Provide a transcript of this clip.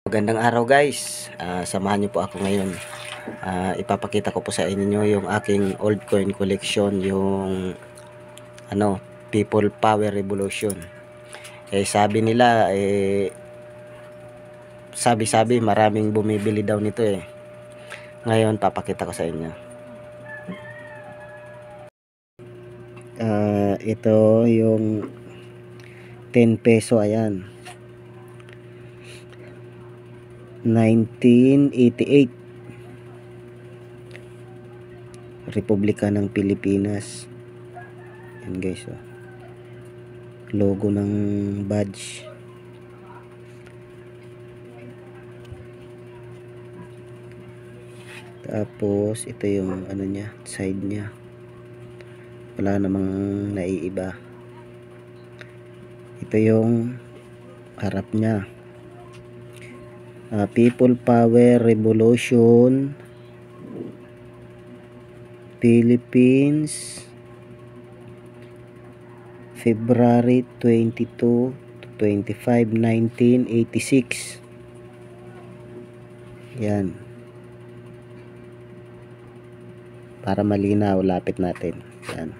Magandang araw guys, samahan niyo po ako ngayon. Ipapakita ko po sa inyo yung aking old coin collection, yung People Power Revolution. Sabi nila sabi maraming bumibili daw nito Ngayon papakita ko sa inyo. Ito yung 10 peso, ayan. 1988, Republika ng Pilipinas. Yan guys, logo ng badge. Tapos ito yung niya, side niya, wala namang naiiba. Ito yung harap niya. People Power Revolution Philippines, February 22 to 25, 1986. Yan, para malinaw, lapit natin. Yan.